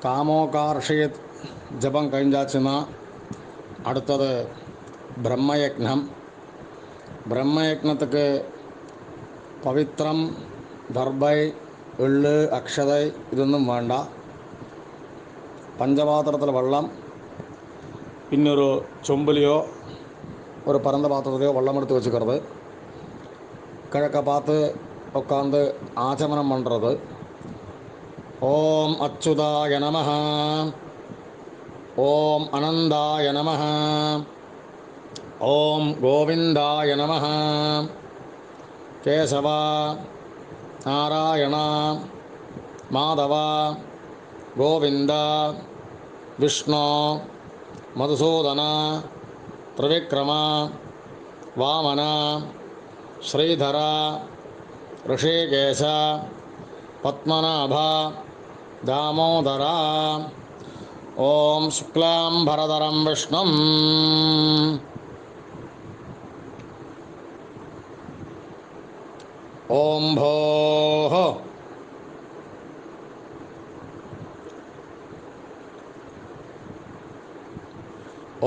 காமோகார்ஷித் ஜபம் கழிஞ்சாச்சுன்னா அடுத்தது பிரம்மயக்னம். பிரம்மயக்னத்துக்கு பவித்திரம், தர்பை, எள்ளு, அக்ஷதை ഇതൊന്നും വേണ്ട. പഞ്ചപാത്രത്തിൽ വെള്ളം, പിന്നൊരു ചൊമ്പിലെയോ ஒரு பரந்த பாத்திரத்தையோ வெள்ளம் எடுத்து வச்சுக்கிறது. கிழக்க பார்த்து உட்காந்து ஆச்சமனம் பண்ணுறது. ஓம் அச்சுதாய நமஹ, ஓம் அனந்தாய நமஹ, ஓம் கோவிந்தாய நமஹ, கேசவா, நாராயணா, மாதவா, கோவிந்தா, விஷ்ணு, மதுசூதனா, త్రివిక్రమా, వామన, శ్రీధర, ఋషికేశ, పద్మనాభ, దామోదర. ఓం శుక్లాంబరధరం విష్ణుం ఓం భోః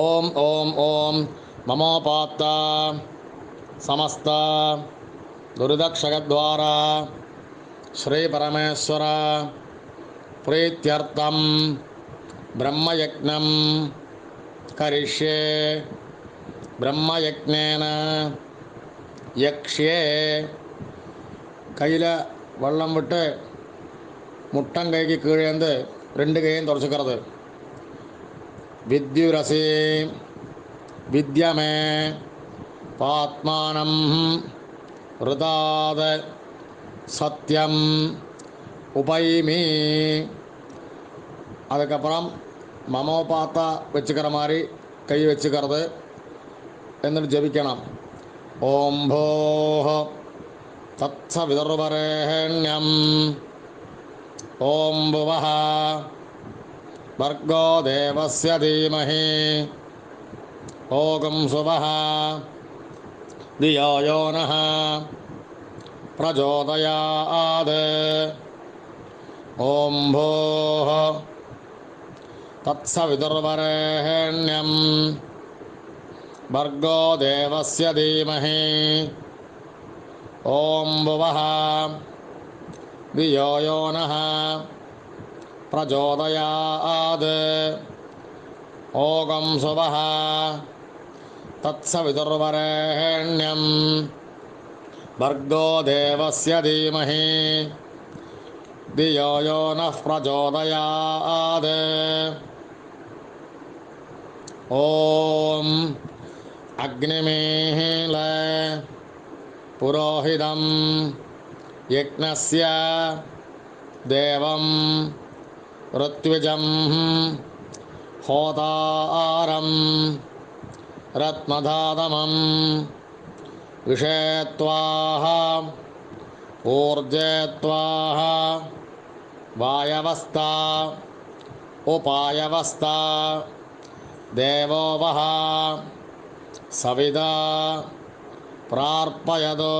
ఓం ఓం ఓం మమోపాత్త సమస్త దురిదక్షగద్వారా శ్రీ పరమేశ్వర ప్రీత్యర్థం బ్రహ్మయజ్ఞం కరిష్యే. బ్రహ్మయజ్ఞేన யக்ஷே. கையில் வெள்ளம் விட்டு முட்டங்கைக்கு கீழேந்து 2 கையும் தொடச்சிக்கிறது. வித்யுரசி வித்யமே பாத்மானம் ருதாத சத்யம் உபைமி. அதுக்கப்புறம் மமோபாத்தா வச்சுக்கிற மாதிரி கை வச்சுக்கிறது. എന്നിട്ട് ജപിക്കണം. ഓം ഭോഃ തത്സവിതുർവരേണ്യം ഓം ഭുവഃ ഭർഗോ ദേവസ്യ ധീമഹി ഓം സുവഃ ധിയോ യോ നഃ പ്രചോദയാത്. ഓം ഭോഃ തത്സവിതുർവരേണ്യം ഭർഗോ ദേവസ്യ ധീമഹി ഓം ഭുവഃ ധിയോ യോ നഃ പ്രചോദയാത്. ഓം സുവഃ തത്സവിതുർവരേണ്യം ഭർഗോ ദേവസ്യ ധീമഹി ധിയോ യോ നഃ പ്രചോദയാത്. ഓം അഗ്നിമീല പുരോഹിതം യജ്ഞസ്യ ദേവം ഋത്വിജം ഹോതാരം രത്നധാതമം വിഷേത്വാഹ ഊർജേത്വാഹ വായവസ്ഥ ഉപായവസ്ഥ ദേവോ വഹ സവിതാ പ്രാർപ്പയതോ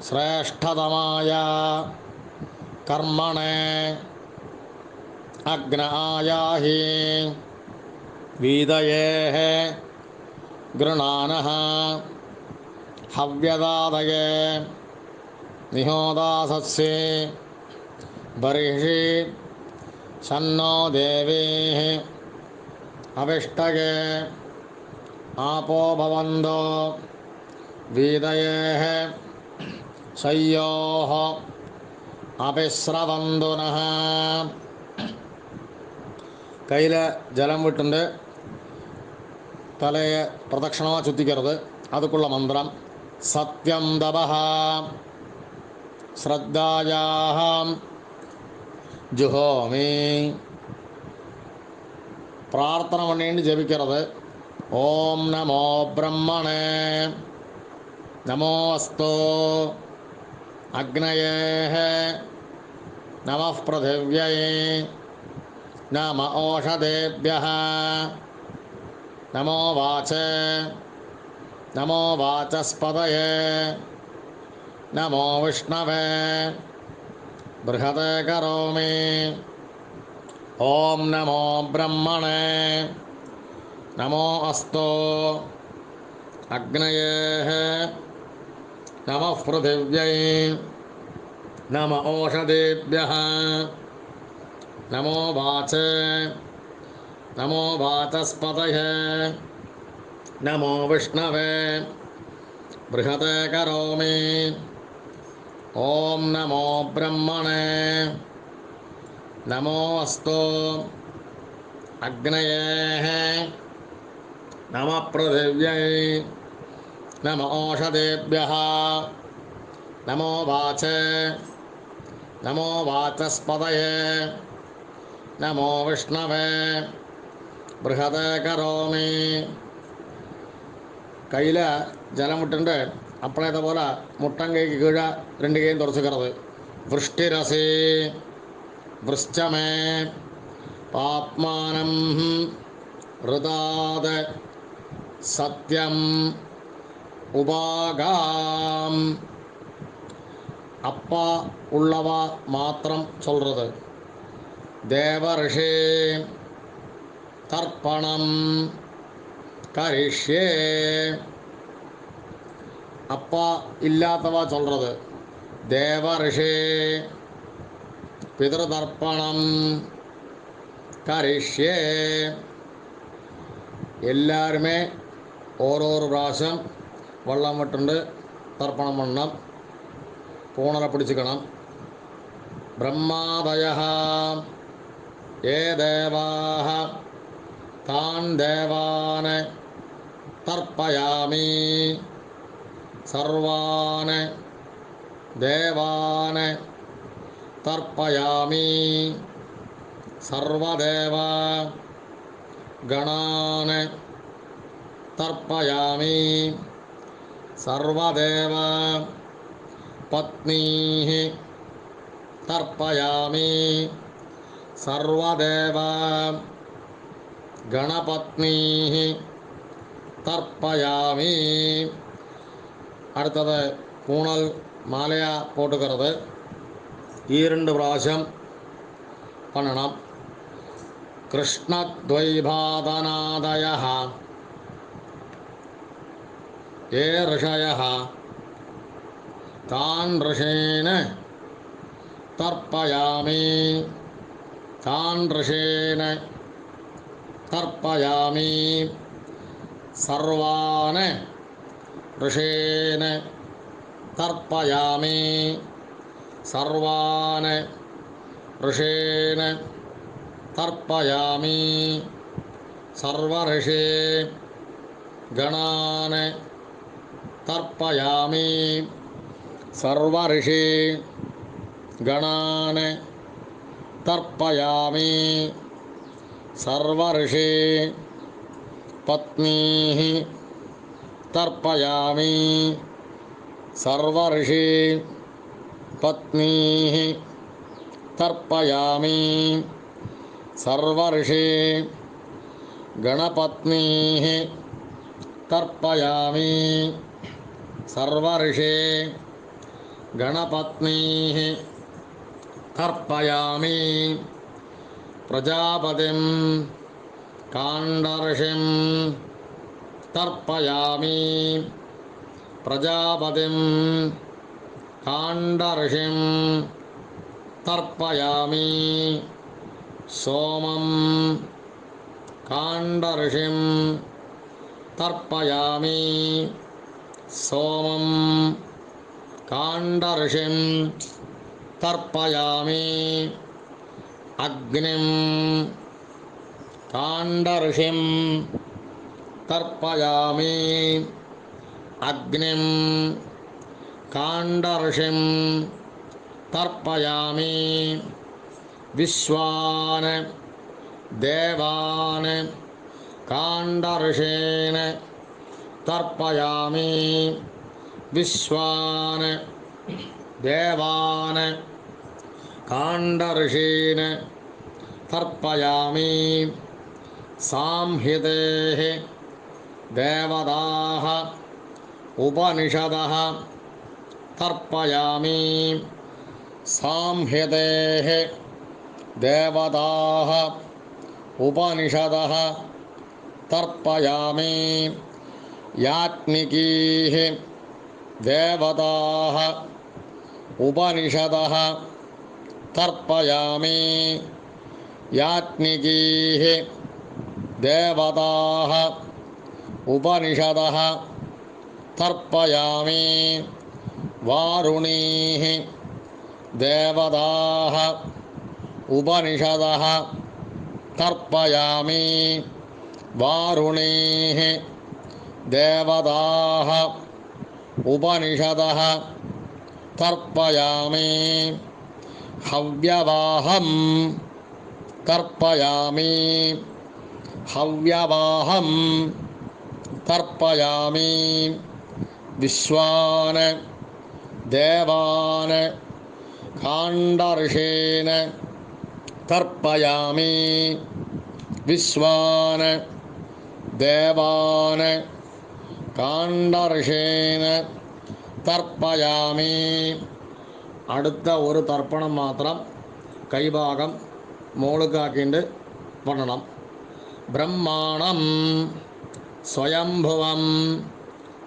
ശ്രേഷ്ഠതമായ കർമ്മണേ അഗ്നായാഹി വീതയേഃ ഗൃണാനഃ ഹവ്യദാതയേ നിഹോദാസസ്യേ ബർഹിഷി സന്നോ ദേവീഃ അവിഷ്ടയേ आपो भवन्तो वीदयेः शय्योः अभिस्रवन्तु नः. കയ്യിൽ ജലം വിട്ടുണ്ട് തലയെ പ്രദക്ഷിണമായി ചുറ്റിക്കരുത്. അതുക്കുള്ള മന്ത്രം സത്യം തപഃ ശ്രദ്ധായാം ജുഹോമി. പ്രാർത്ഥന പണിയേണ്ടി ജപിക്കരുത്. ഓം നമോ ബ്രഹ്മണേ നമോ അസ്തു അഗ്നയേഃ നമഃ പൃഥിവ്യൈ നമ ഓഷധേഭ്യഃ നമോ വാചേ നമോ വാചസ്പതയേ നമോ വിഷ്ണവേ ബൃഹതേ കരോമി ॐ नमो ब्रह्मणे नमो अस्तु अग्नये नमः पृथिव्यै नम ओषधेभ्यः नमो वाचे नमो वाचस्पतये नमो विष्णवे बृहते करोमि। ॐ नमो ब्रह्मणे नमो अस्तु अग्नये नमः पृथिव्यै नम ओषधेभ्यः नमो वाचे नमो वाचस्पतये नमो विष्णवे बृहते करोमि. கையில் ஜலம் விட்டுண்டு அப்படியே இதை போல் முட்டங்கைக்கு கீழே 2 கையும் துடைச்சிக்கிறது. விருஷ்டிரசி விருஷ்டமே பாப்மானம் ருதாத சத்யம் உபாகாம். அப்பா உள்ளவா மாத்திரம் சொல்கிறது. தேவரிஷி தர்ப்பணம் கரிஷ்யே. அப்பா இல்லாதவா சொல்கிறது. தேவரிஷி பிதர்தர்ப்பணம் கரிஷ்யே. எல்லாருமே ஒரு பிராവശ്யம் வெள்ளம் விட்டுண்டு தர்ப்பணம் பண்ணணும். பூனலை பிடிச்சிக்கணும். பிரம்மாதயः ஏ தேவாः தான் தேவான் தர்ப்பயாமி. சர்வான் தேவான் தர்ப்பயாமி. சர்வதேவ கணான் தர்ப்பயாமி. சர்வதேவ பத்னீः தர்ப்பயாமி. சர்வதேவ கணபத்னீः தர்ப்பயாமி. அடுத்தது பூணல் மாலையாக போட்டுக்கிறது. 2 பிராവശ്யம் பண்ணணும். கிருஷ்ணத்வைபாதநாதயः ஏ ரிஷயः தான் ரிஷேன தர்ப்பயாமி. தான் ரிஷேன தர்ப்பயாமி. சர்வான் ரிஷேன தர்ப்பயாமி. சர்வான் ரிஷேன தர்ப்பயாமி. சர்வரிஷே கணான் தர்ப்பயாமி. சர்வரிஷே கணான் தர்ப்பயாமி. சர்வரிஷே பத்னீः தர்ப்பயாமி. சர்வரிஷே பத்னீः தர்ப்பயாமி. சர்வரிஷே கணபத்னீः தர்ப்பயாமி. சர்வரிஷே கணபத்னீः தர்ப்பயாமி. பிரஜாபதிம் காண்டர்ஷிம் தர்ப்பயாமி. பிரஜாபதிம் காண்டர்ஷிம் தர்ப்பயாமி. சோமம் காண்டர்ஷிம் தர்ப்பயாமி. சோமம் காண்டர்ஷிம் தர்ப்பயாமி. அக்னிம் காண்டர்ஷிம் தர்ப்பயாமி. அக்னிம் காண்டர்ஷிம் தர்ப்பயாமி. விஸ்வான் தேவான் காண்டர்ஷேன தர்ப்பயாமி. விஸ்வான் தேவான் காண்டர்ஷேன தர்ப்பயாமி. சாம்ஹிதேः தேவதாः உபனிஷதः தர்ப்பயாமி. சாம்ஹிதேः देवताः उपनिषदः तर्पयामि याज्ञिकीः देवताः उपनिषदः तर्पयामि याज्ञिकीः देवताः उपनिषदः तर्पयामि वारुणीः देवताः उपनिषदः तर्पयामि वारुणीः देवताः उपनिषदः तर्पयामि हव्यवाहं तर्पयामि हव्यवाहं तर्पयामि विश्वान् देवान् खाण्डर्षीन् तर्पयामि विश्वान् देवान् खाण्डर्षीन् तर्पयामि. അടുത്ത ഒരു തർപ്പണം മാത്രം കൈഭാഗം മോളുക്കാക്കിണ്ട് പണണം. ബ്രഹ്മാണം സ്വയംഭുവം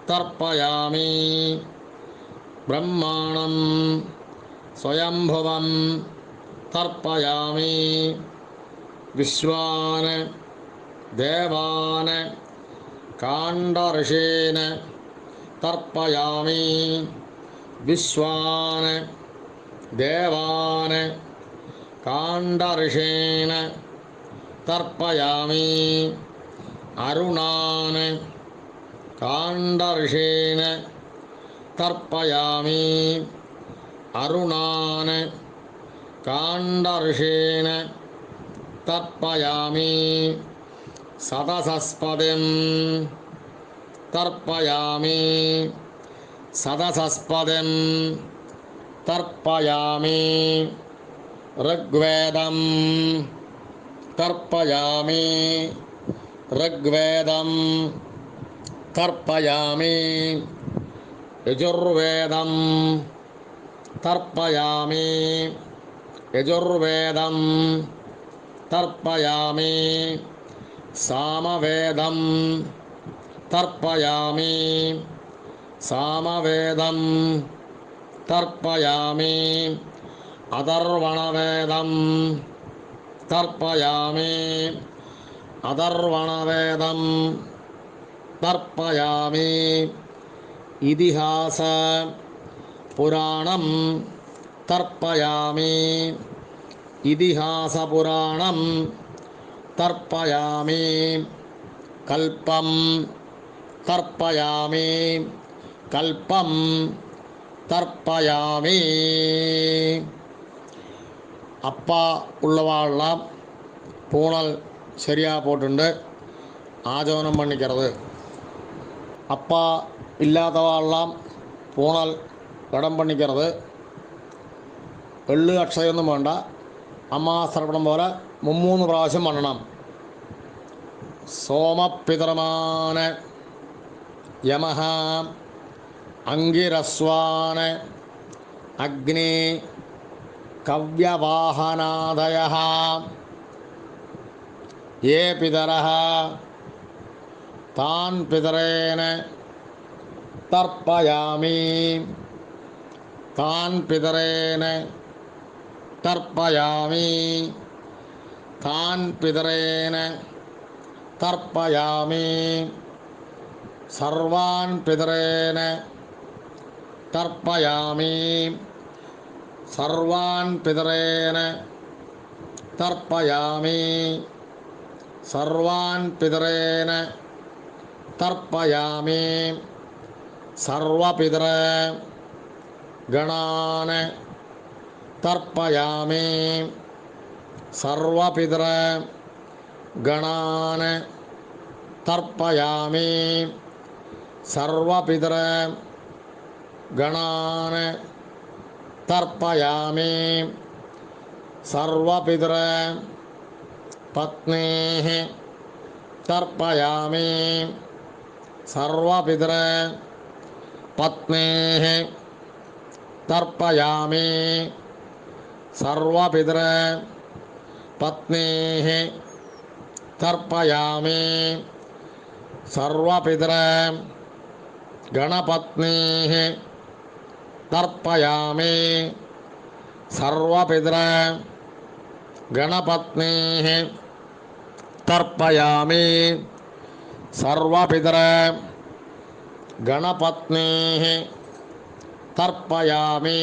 തർപ്പയാമി ബ്രഹ്മാണം സ്വയംഭുവം തർപ്പയാമി വിശ്വാൻ ദേവാൻ കാണ്ഡർഷീൻ തർപ്പയാമി വിശ്വാൻ ദേവാൻ കാണ്ഡർഷീൻ തർപ്പയാമി അരുണാൻ കാണ്ഡർഷീൻ തർപ്പയാമി അരുണാൻ കാണ്ഡർഷീൻ തർപ്പയാമി സദസസ്പതിം തർപ്പയാമി സദസസ്പതിം തർപ്പയാമി ഋഗ്വേദം തർപ്പയാമി ഋഗ്വേദം തർപ്പയാമി യജുർവേദം തർപ്പയാമി യജുർവേദം തർപ്പയാമി സാമവേദം തർപ്പയാമി സാമവേദം തർപ്പയാമി അഥർവണവേദം തർപ്പയാമി അഥർവണവേദം തർപ്പയാമി ഇതിഹാസ പുരാണം തർപ്പയാമി ഇതിഹാസപുരാണം തർപ്പയാമി കൽപ്പം തർപ്പയാമി കൽപ്പം തർപ്പയാമി. அப்பா உள்ளவாள்லாம் பூணல் சரியாக போட்டுண்டு ஆஜவனம் பண்ணிக்கிறது. அப்பா இல்லாதவாள்லாம் பூணல் கடம் பண்ணிக்கிறது. എള്ള് അക്ഷയൊന്നും വേണ്ട. അമ്മാസ്തർപ്പണം പോലെ 3 പ്രാവശ്യം പണണം. സോമപിതൃമാൻ യമഃ അങ്കിരസ്വാൻ അഗ്നി കവ്യവാഹനാദയഃ യേ പിതരഃ താൻ പിതരേൻ തർപ്പയാമി താൻ പിതരേൻ തർപ്പയാമി താൻ പിതരേൻ തർപ്പയാമി സർവാൻ പിതരേൻ തർപ്പയാമി സർവാൻ പിതരേൻ തർപ്പയാമി സർവാൻ പിതരേൻ തർപ്പയാമി സർവപിതൃ ഗണാൻ തർപ്പയാമി സർവപിതൃ ഗണാൻ തർപ്പയാമി സർവപിതൃ ഗണാൻ തർപ്പയാമി സർവപിതൃ പത്നീഃ തർപ്പയാമി സർവപിതൃ പത്നീഃ തർപ്പയാമി സർവപിതൃ पत्नीः तर्पयामि सर्वपितर गणपत्नीः तर्पयामि सर्वपितर गणपत्नीः तर्पयामि सर्वपितर गणपत्नीः तर्पयामि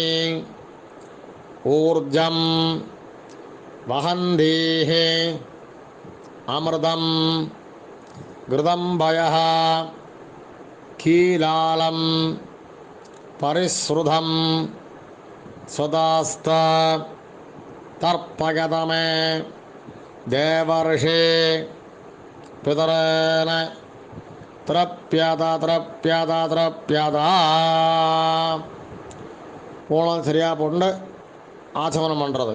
ऊर्जं वहन्तीः अमृतं घृतंभयः कीलालं परिश्रुतं स्वदास्त तर्पयत मे देवर्षे पितरेण तृप्यत போனது சரியாக போட்டு ஆச்சமனம் பண்ணுறது.